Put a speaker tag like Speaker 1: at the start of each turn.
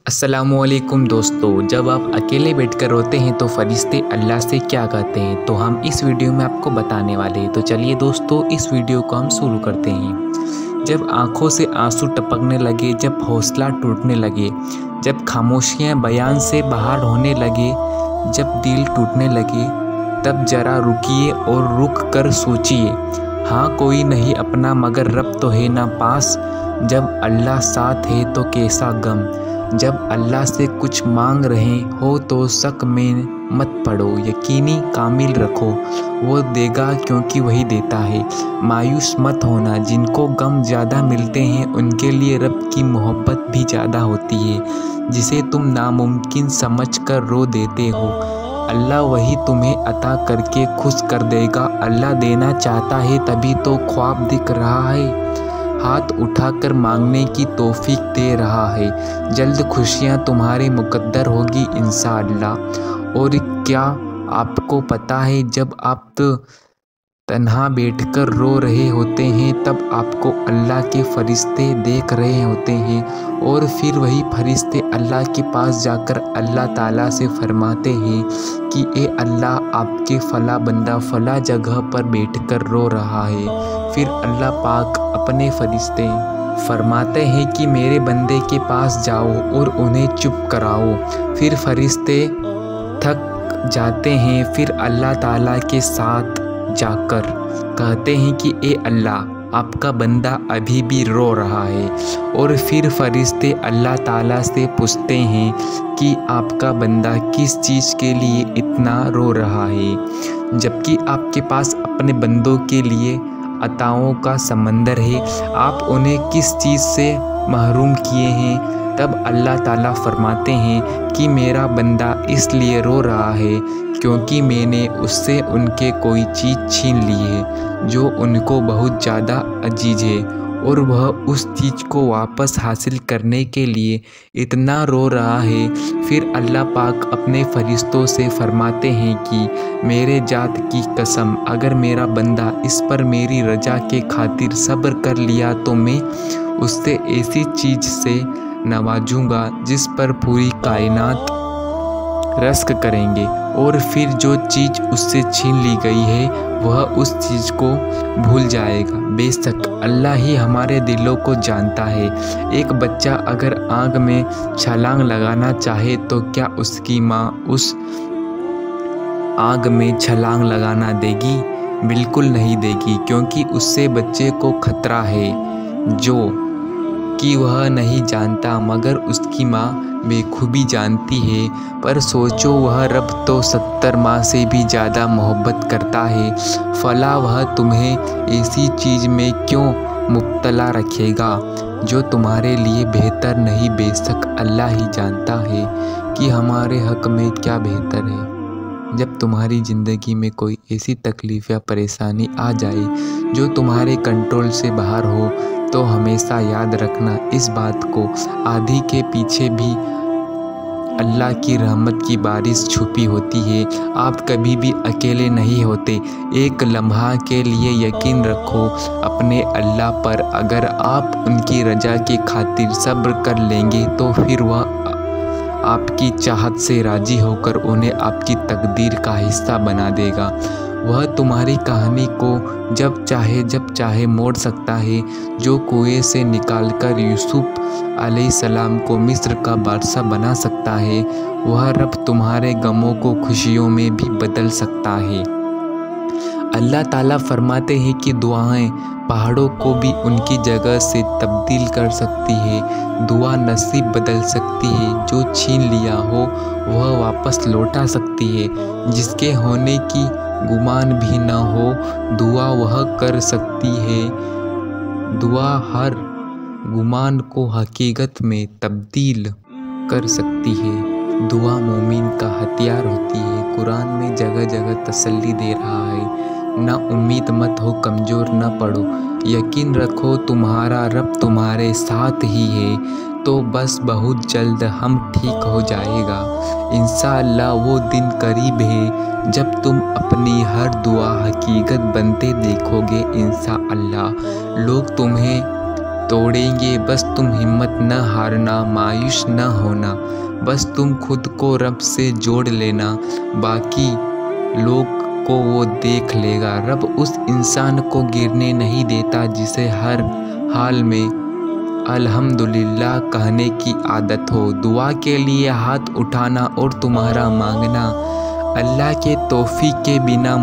Speaker 1: अस्सलामुअलैकुम दोस्तों, जब आप अकेले बैठकर रोते हैं तो फरिश्ते अल्लाह से क्या कहते हैं, तो हम इस वीडियो में आपको बताने वाले हैं। तो चलिए दोस्तों, इस वीडियो को हम शुरू करते हैं। जब आंखों से आंसू टपकने लगे, जब हौसला टूटने लगे, जब खामोशियाँ बयान से बाहर होने लगे, जब दिल टूटने लगे, तब जरा रुकिए और रुक कर सोचिए। हाँ, कोई नहीं अपना मगर रब तो है ना पास। जब अल्लाह साथ है तो कैसा गम। जब अल्लाह से कुछ मांग रहे हो तो शक में मत पड़ो, यकीनी कामिल रखो, वो देगा क्योंकि वही देता है। मायूस मत होना, जिनको गम ज़्यादा मिलते हैं उनके लिए रब की मोहब्बत भी ज़्यादा होती है। जिसे तुम नामुमकिन समझकर रो देते हो, अल्लाह वही तुम्हें अता करके खुश कर देगा। अल्लाह देना चाहता है तभी तो ख्वाब दिख रहा है, हाथ उठाकर मांगने की तौफीक दे रहा है। जल्द खुशियाँ तुम्हारी मुकद्दर होगी इंशाअल्लाह। और क्या आपको पता है, जब आप तन्हा बैठकर रो रहे होते हैं तब आपको अल्लाह के फरिश्ते देख रहे होते हैं, और फिर वही फरिश्ते अल्लाह के पास जाकर अल्लाह ताला से फरमाते हैं कि ए अल्लाह, आपके फ़ला बंदा फ़ला जगह पर बैठकर रो रहा है। फिर अल्लाह पाक अपने फरिश्ते फरमाते हैं कि मेरे बंदे के पास जाओ और उन्हें चुप कराओ। फिर फरिश्ते थक जाते हैं, फिर अल्लाह ताला के साथ जाकर कहते हैं कि ए अल्लाह, आपका बंदा अभी भी रो रहा है। और फिर फरिश्ते अल्लाह ताला से पूछते हैं कि आपका बंदा किस चीज़ के लिए इतना रो रहा है, जबकि आपके पास अपने बंदों के लिए अताओं का समंदर है। आप उन्हें किस चीज़ से महरूम किए हैं। तब अल्लाह ताला फरमाते हैं कि मेरा बंदा इसलिए रो रहा है क्योंकि मैंने उससे उनके कोई चीज़ छीन ली है जो उनको बहुत ज़्यादा अजीज है, और वह उस चीज़ को वापस हासिल करने के लिए इतना रो रहा है। फिर अल्लाह पाक अपने फरिश्तों से फरमाते हैं कि मेरे जात की कसम, अगर मेरा बंदा इस पर मेरी रजा के खातिर सब्र कर लिया तो मैं उससे ऐसी चीज़ से नवाजूंगा जिस पर पूरी कायनात रश्क करेंगे, और फिर जो चीज़ उससे छीन ली गई है वह उस चीज़ को भूल जाएगा। बेशक अल्लाह ही हमारे दिलों को जानता है। एक बच्चा अगर आग में छलांग लगाना चाहे तो क्या उसकी माँ उस आग में छलांग लगाना देगी? बिल्कुल नहीं देगी, क्योंकि उससे बच्चे को खतरा है जो कि वह नहीं जानता, मगर उसकी माँ बेखूबी जानती है। पर सोचो, वह रब तो 70 माँ से भी ज़्यादा मोहब्बत करता है, फला वह तुम्हें ऐसी चीज़ में क्यों मुब्तला रखेगा जो तुम्हारे लिए बेहतर नहीं। बेशक अल्लाह ही जानता है कि हमारे हक़ में क्या बेहतर है। जब तुम्हारी ज़िंदगी में कोई ऐसी तकलीफ़ या परेशानी आ जाए जो तुम्हारे कंट्रोल से बाहर हो, तो हमेशा याद रखना इस बात को, आधी के पीछे भी अल्लाह की रहमत की बारिश छुपी होती है। आप कभी भी अकेले नहीं होते। एक लम्हा के लिए यकीन रखो अपने अल्लाह पर। अगर आप उनकी रजा के खातिर सब्र कर लेंगे तो फिर वह आपकी चाहत से राज़ी होकर उन्हें आपकी तकदीर का हिस्सा बना देगा। वह तुम्हारी कहानी को जब चाहे मोड़ सकता है। जो कुएं से निकालकर यूसुफ अलैहिस्सलाम को मिस्र का बादशाह बना सकता है, वह रब तुम्हारे गमों को खुशियों में भी बदल सकता है। अल्लाह ताला फरमाते हैं कि दुआएं पहाड़ों को भी उनकी जगह से तब्दील कर सकती है। दुआ नसीब बदल सकती है, जो छीन लिया हो वह वापस लौटा सकती है। जिसके होने की गुमान भी न हो, दुआ वह कर सकती है। दुआ हर गुमान को हकीकत में तब्दील कर सकती है। दुआ मोमिन का हथियार होती है। कुरान में जगह जगह तसल्ली दे रहा है, ना उम्मीद मत हो कमज़ोर न पड़ो, यकीन रखो तुम्हारा रब तुम्हारे साथ ही है, तो बस बहुत जल्द हम ठीक हो जाएगा। इंशाअल्लाह वो दिन करीब है जब तुम अपनी हर दुआ हकीकत बनते देखोगे। इंशाअल्लाह लोग तुम्हें तोड़ेंगे, बस तुम हिम्मत न हारना, मायूस न होना, बस तुम खुद को रब से जोड़ लेना, बाकी लोग को वो देख लेगा। रब उस इंसान को गिरने नहीं देता जिसे हर हाल में अल्हम्दुलिल्लाह कहने की आदत हो। दुआ के लिए हाथ उठाना और तुम्हारा मांगना, अल्लाह के तौफीक के बिना